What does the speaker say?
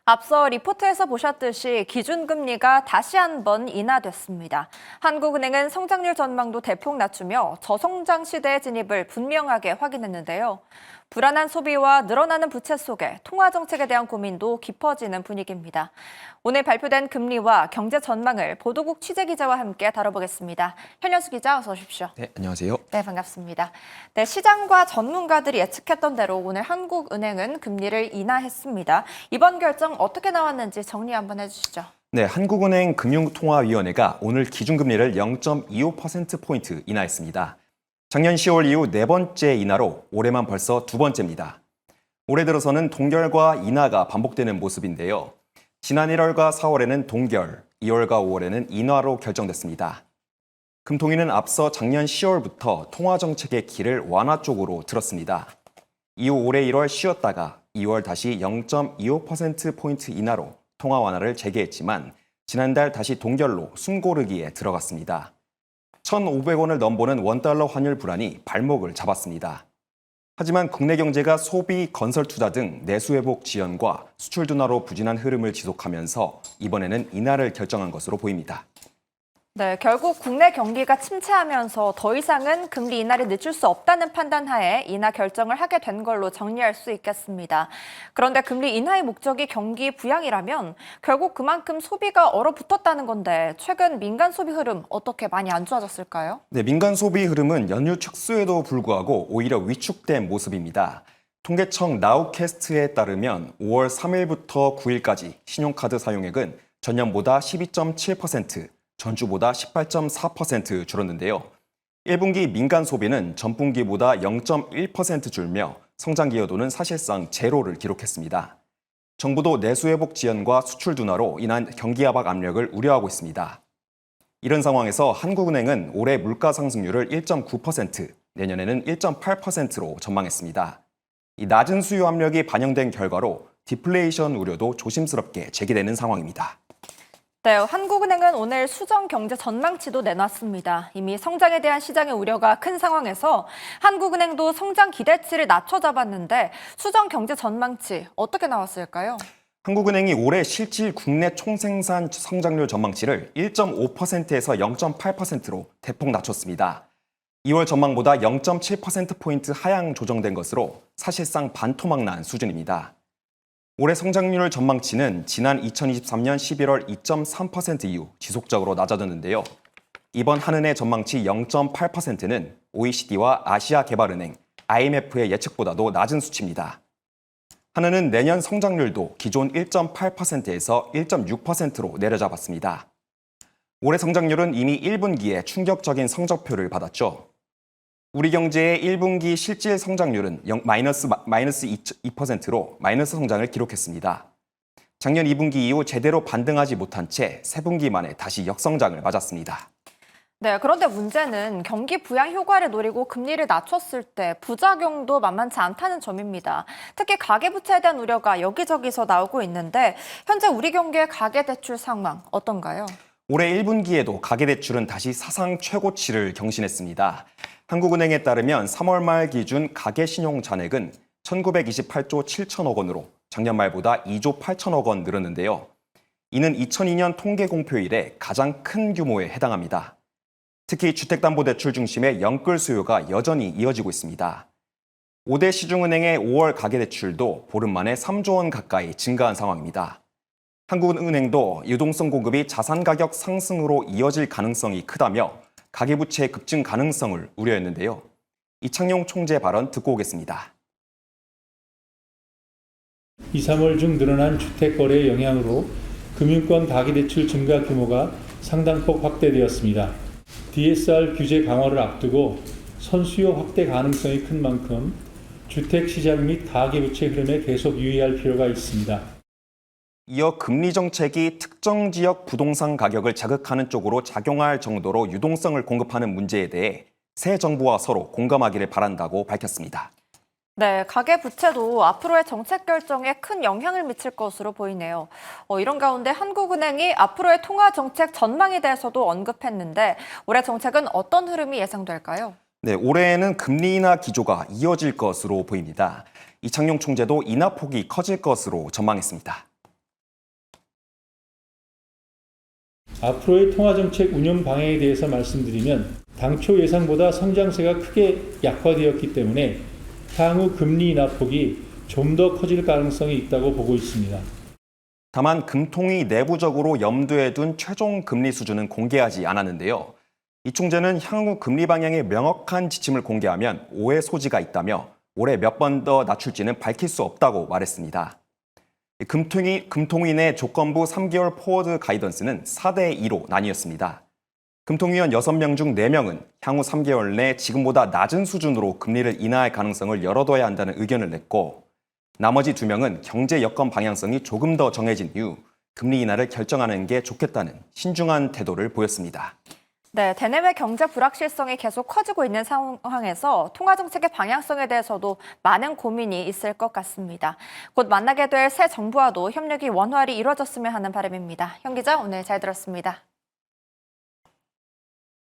앞서 리포트에서 보셨듯이 기준금리가 다시 한번 인하됐습니다. 한국은행은 성장률 전망도 대폭 낮추며 저성장 시대의 진입을 분명하게 확인했는데요. 불안한 소비와 늘어나는 부채 속에 통화 정책에 대한 고민도 깊어지는 분위기입니다. 오늘 발표된 금리와 경제 전망을 보도국 취재기자와 함께 다뤄보겠습니다. 현현수 기자, 어서 오십시오. 네, 안녕하세요. 네, 반갑습니다. 네, 시장과 전문가들이 예측했던 대로 오늘 한국은행은 금리를 인하했습니다. 이번 결정 어떻게 나왔는지 정리 한번 해주시죠. 네, 한국은행 금융통화위원회가 오늘 기준금리를 0.25%포인트 인하했습니다. 작년 10월 이후 네 번째 인하로 올해만 벌써 두 번째입니다. 올해 들어서는 동결과 인하가 반복되는 모습인데요. 지난 1월과 4월에는 동결, 2월과 5월에는 인하로 결정됐습니다. 금통위는 앞서 작년 10월부터 통화정책의 길을 완화 쪽으로 틀었습니다. 이후 올해 1월 쉬었다가 2월 다시 0.25%포인트 인하로 통화 완화를 재개했지만 지난달 다시 동결로 숨고르기에 들어갔습니다. 1,500원을 넘보는 원달러 환율 불안이 발목을 잡았습니다. 하지만 국내 경제가 소비, 건설 투자 등 내수 회복 지연과 수출 둔화로 부진한 흐름을 지속하면서 이번에는 인하를 결정한 것으로 보입니다. 네, 결국 국내 경기가 침체하면서 더 이상은 금리 인하를 늦출 수 없다는 판단 하에 인하 결정을 하게 된 걸로 정리할 수 있겠습니다. 그런데 금리 인하의 목적이 경기 부양이라면 결국 그만큼 소비가 얼어붙었다는 건데 최근 민간 소비 흐름 어떻게 많이 안 좋아졌을까요? 네, 민간 소비 흐름은 연휴 축소에도 불구하고 오히려 위축된 모습입니다. 통계청 나우캐스트에 따르면 5월 3일부터 9일까지 신용카드 사용액은 전년보다 12.7%, 전주보다 18.4% 줄었는데요. 1분기 민간 소비는 전분기보다 0.1% 줄며 성장 기여도는 사실상 제로를 기록했습니다. 정부도 내수 회복 지연과 수출 둔화로 인한 경기 하락 압력을 우려하고 있습니다. 이런 상황에서 한국은행은 올해 물가 상승률을 1.9%, 내년에는 1.8%로 전망했습니다. 이 낮은 수요 압력이 반영된 결과로 디플레이션 우려도 조심스럽게 제기되는 상황입니다. 네, 한국은행은 오늘 수정 경제 전망치도 내놨습니다. 이미 성장에 대한 시장의 우려가 큰 상황에서 한국은행도 성장 기대치를 낮춰 잡았는데 수정 경제 전망치 어떻게 나왔을까요? 한국은행이 올해 실질 국내 총생산 성장률 전망치를 1.5%에서 0.8%로 대폭 낮췄습니다. 2월 전망보다 0.7%포인트 하향 조정된 것으로 사실상 반토막 난 수준입니다. 올해 성장률 전망치는 지난 2023년 11월 2.3% 이후 지속적으로 낮아졌는데요. 이번 한은의 전망치 0.8%는 OECD와 아시아개발은행, IMF의 예측보다도 낮은 수치입니다. 한은은 내년 성장률도 기존 1.8%에서 1.6%로 내려잡았습니다. 올해 성장률은 이미 1분기에 충격적인 성적표를 받았죠. 우리 경제의 1분기 실질 성장률은 마이너스 2%로 마이너스 성장을 기록했습니다. 작년 2분기 이후 제대로 반등하지 못한 채 3분기 만에 다시 역성장을 맞았습니다. 네, 그런데 문제는 경기 부양 효과를 노리고 금리를 낮췄을 때 부작용도 만만치 않다는 점입니다. 특히 가계부채에 대한 우려가 여기저기서 나오고 있는데 현재 우리 경기의 가계대출 상황 어떤가요? 올해 1분기에도 가계대출은 다시 사상 최고치를 경신했습니다. 한국은행에 따르면 3월 말 기준 가계신용 잔액은 1928조 7천억 원으로 작년 말보다 2조 8천억 원 늘었는데요. 이는 2002년 통계 공표 이래 가장 큰 규모에 해당합니다. 특히 주택담보대출 중심의 연끌 수요가 여전히 이어지고 있습니다. 5대 시중은행의 5월 가계대출도 보름 만에 3조 원 가까이 증가한 상황입니다. 한국은행도 유동성 공급이 자산 가격 상승으로 이어질 가능성이 크다며 가계부채 급증 가능성을 우려했는데요. 이창용 총재 발언 듣고 오겠습니다. 2, 3월 중 늘어난 주택거래의 영향으로 금융권 가계대출 증가 규모가 상당폭 확대되었습니다. DSR 규제 강화를 앞두고 선수요 확대 가능성이 큰 만큼 주택시장 및 가계부채 흐름에 계속 유의할 필요가 있습니다. 이어 금리 정책이 특정 지역 부동산 가격을 자극하는 쪽으로 작용할 정도로 유동성을 공급하는 문제에 대해 새 정부와 서로 공감하기를 바란다고 밝혔습니다. 네, 가계부채도 앞으로의 정책 결정에 큰 영향을 미칠 것으로 보이네요. 이런 가운데 한국은행이 앞으로의 통화 정책 전망에 대해서도 언급했는데 올해 정책은 어떤 흐름이 예상될까요? 네, 올해에는 금리 인하 기조가 이어질 것으로 보입니다. 이창용 총재도 인하 폭이 커질 것으로 전망했습니다. 앞으로의 통화정책 운영 방향에 대해서 말씀드리면 당초 예상보다 성장세가 크게 약화되었기 때문에 향후 금리 인하폭이 좀 더 커질 가능성이 있다고 보고 있습니다. 다만 금통위 내부적으로 염두에 둔 최종 금리 수준은 공개하지 않았는데요. 이 총재는 향후 금리 방향의 명확한 지침을 공개하면 오해 소지가 있다며 올해 몇 번 더 낮출지는 밝힐 수 없다고 말했습니다. 금통위 내 조건부 3개월 포워드 가이던스는 4대 2로 나뉘었습니다. 금통위원 6명 중 4명은 향후 3개월 내 지금보다 낮은 수준으로 금리를 인하할 가능성을 열어둬야 한다는 의견을 냈고, 나머지 2명은 경제 여건 방향성이 조금 더 정해진 이후 금리 인하를 결정하는 게 좋겠다는 신중한 태도를 보였습니다. 네, 대내외 경제 불확실성이 계속 커지고 있는 상황에서 통화정책의 방향성에 대해서도 많은 고민이 있을 것 같습니다. 곧 만나게 될 새 정부와도 협력이 원활히 이루어졌으면 하는 바람입니다. 현 기자, 오늘 잘 들었습니다.